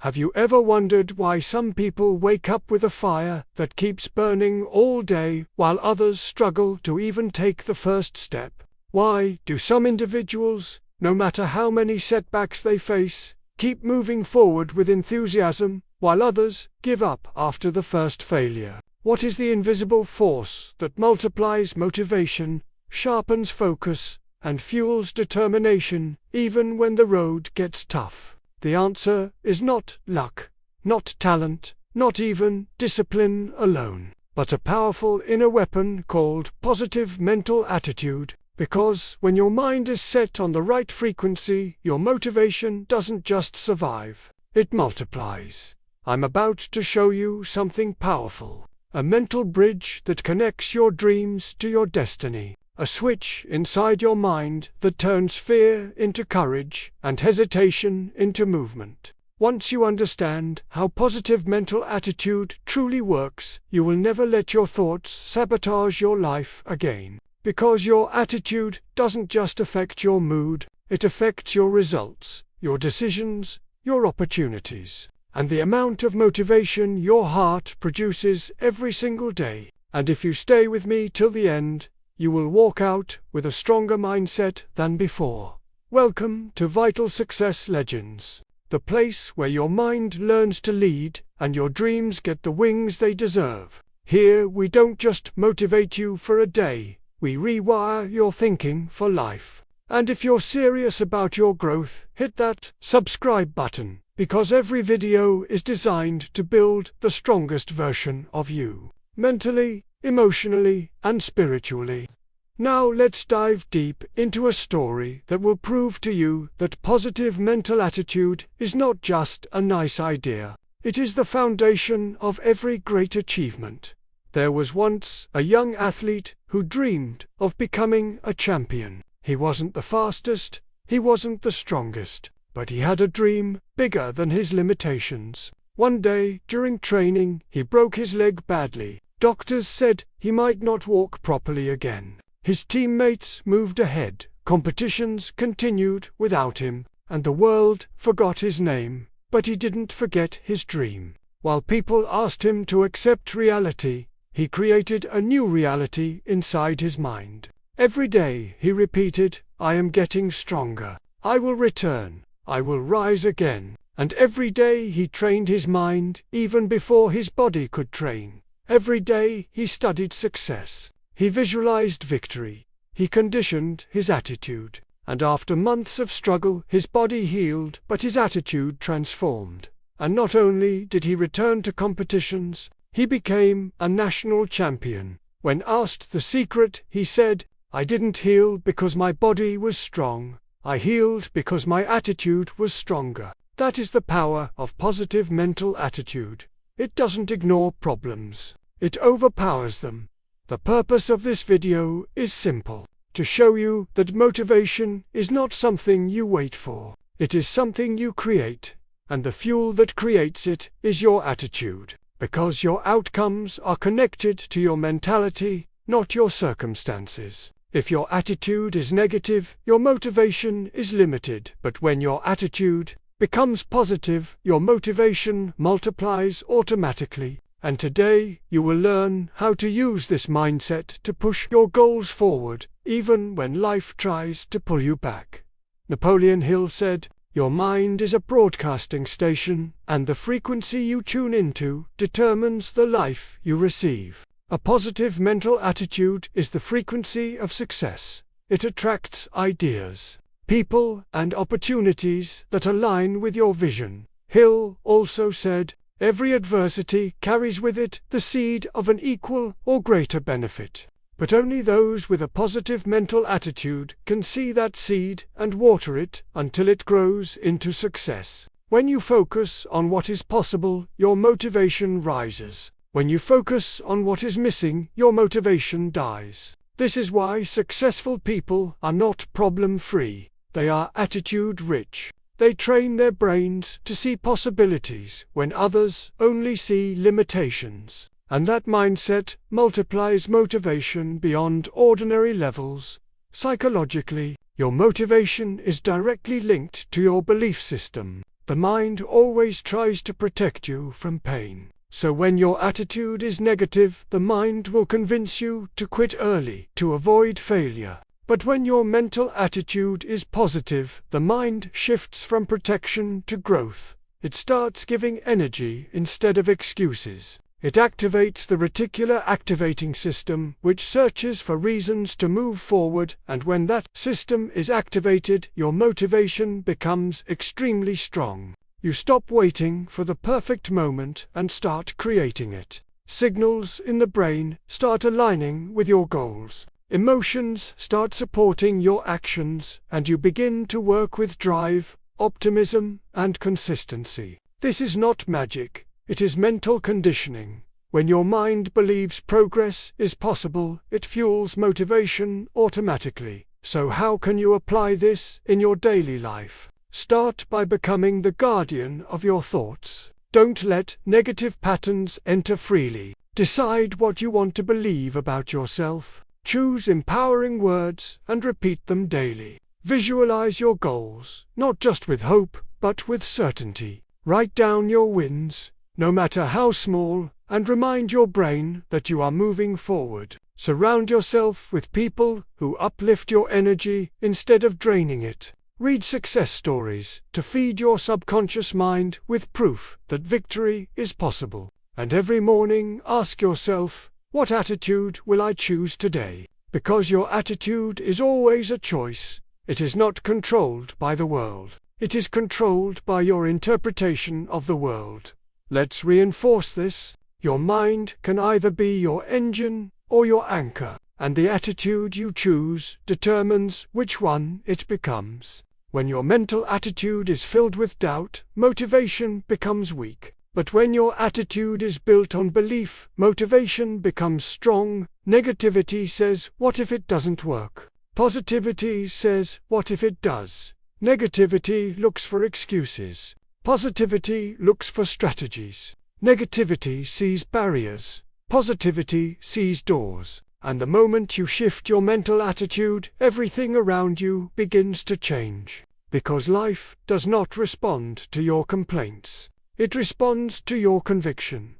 Have you ever wondered why some people wake up with a fire that keeps burning all day while others struggle to even take the first step? Why do some individuals, no matter how many setbacks they face, keep moving forward with enthusiasm, while others give up after the first failure? What is the invisible force that multiplies motivation, sharpens focus, and fuels determination even when the road gets tough? The answer is not luck, not talent, not even discipline alone, but a powerful inner weapon called positive mental attitude. Because when your mind is set on the right frequency, your motivation doesn't just survive, it multiplies. I'm about to show you something powerful, a mental bridge that connects your dreams to your destiny, a switch inside your mind that turns fear into courage and hesitation into movement. Once you understand how positive mental attitude truly works, you will never let your thoughts sabotage your life again. Because your attitude doesn't just affect your mood, it affects your results, your decisions, your opportunities, and the amount of motivation your heart produces every single day. And if you stay with me till the end, you will walk out with a stronger mindset than before. Welcome to Vital Success Legends, the place where your mind learns to lead and your dreams get the wings they deserve. Here we don't just motivate you for a day, we rewire your thinking for life. And if you're serious about your growth, hit that subscribe button, because every video is designed to build the strongest version of you, mentally, emotionally, and spiritually. Now let's dive deep into a story that will prove to you that positive mental attitude is not just a nice idea. It is the foundation of every great achievement. There was once a young athlete who dreamed of becoming a champion. He wasn't the fastest, he wasn't the strongest, but he had a dream bigger than his limitations. One day, during training, he broke his leg badly. Doctors said he might not walk properly again. His teammates moved ahead, competitions continued without him, and the world forgot his name, but he didn't forget his dream. While people asked him to accept reality, he created a new reality inside his mind. Every day he repeated, "I am getting stronger. I will return. I will rise again." And every day he trained his mind even before his body could train. Every day he studied success. He visualized victory. He conditioned his attitude. And after months of struggle, his body healed, but his attitude transformed. And not only did he return to competitions, he became a national champion. When asked the secret, he said, "I didn't heal because my body was strong. I healed because my attitude was stronger." That is the power of positive mental attitude. It doesn't ignore problems. It overpowers them. The purpose of this video is simple: to show you that motivation is not something you wait for. It is something you create, and the fuel that creates it is your attitude. Because your outcomes are connected to your mentality, not your circumstances. If your attitude is negative, your motivation is limited. But when your attitude becomes positive, your motivation multiplies automatically. And today, you will learn how to use this mindset to push your goals forward, even when life tries to pull you back. Napoleon Hill said, "Your mind is a broadcasting station, and the frequency you tune into determines the life you receive." A positive mental attitude is the frequency of success. It attracts ideas, people, and opportunities that align with your vision. Hill also said, "Every adversity carries with it the seed of an equal or greater benefit. But only those with a positive mental attitude can see that seed and water it until it grows into success." When you focus on what is possible, your motivation rises. When you focus on what is missing, your motivation dies. This is why successful people are not problem-free. They are attitude-rich. They train their brains to see possibilities when others only see limitations. And that mindset multiplies motivation beyond ordinary levels. Psychologically, your motivation is directly linked to your belief system. The mind always tries to protect you from pain. So when your attitude is negative, the mind will convince you to quit early to avoid failure. But when your mental attitude is positive, the mind shifts from protection to growth. It starts giving energy instead of excuses. It activates the reticular activating system, which searches for reasons to move forward, and when that system is activated, your motivation becomes extremely strong. You stop waiting for the perfect moment and start creating it. Signals in the brain start aligning with your goals. Emotions start supporting your actions, and you begin to work with drive, optimism, and consistency. This is not magic. It is mental conditioning. When your mind believes progress is possible, it fuels motivation automatically. So how can you apply this in your daily life? Start by becoming the guardian of your thoughts. Don't let negative patterns enter freely. Decide what you want to believe about yourself. Choose empowering words and repeat them daily. Visualize your goals, not just with hope, but with certainty. Write down your wins, no matter how small, and remind your brain that you are moving forward. Surround yourself with people who uplift your energy instead of draining it. Read success stories to feed your subconscious mind with proof that victory is possible. And every morning ask yourself, what attitude will I choose today? Because your attitude is always a choice. It is not controlled by the world. It is controlled by your interpretation of the world. Let's reinforce this. Your mind can either be your engine or your anchor, and the attitude you choose determines which one it becomes. When your mental attitude is filled with doubt, motivation becomes weak. But when your attitude is built on belief, motivation becomes strong. Negativity says, what if it doesn't work? Positivity says, what if it does? Negativity looks for excuses. Positivity looks for strategies. Negativity sees barriers. Positivity sees doors. And the moment you shift your mental attitude, everything around you begins to change. Because life does not respond to your complaints. It responds to your conviction.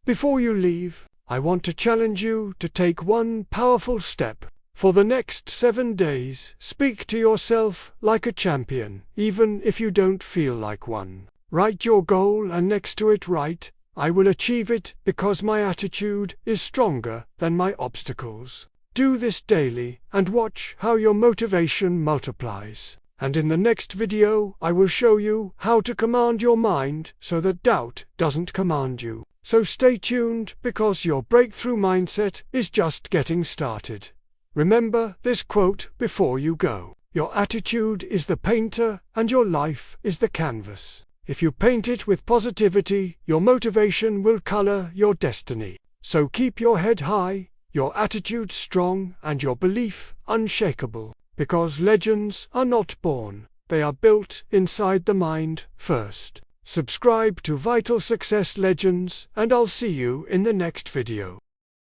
Before you leave, I want to challenge you to take one powerful step. For the next 7 days, speak to yourself like a champion, even if you don't feel like one. Write your goal and next to it write, I will achieve it because my attitude is stronger than my obstacles. Do this daily and watch how your motivation multiplies. And in the next video, I will show you how to command your mind so that doubt doesn't command you. So stay tuned because your breakthrough mindset is just getting started. Remember this quote before you go. Your attitude is the painter and your life is the canvas. If you paint it with positivity, your motivation will color your destiny. So keep your head high, your attitude strong, and your belief unshakable. Because legends are not born, they are built inside the mind first. Subscribe to Vital Success Legends, and I'll see you in the next video.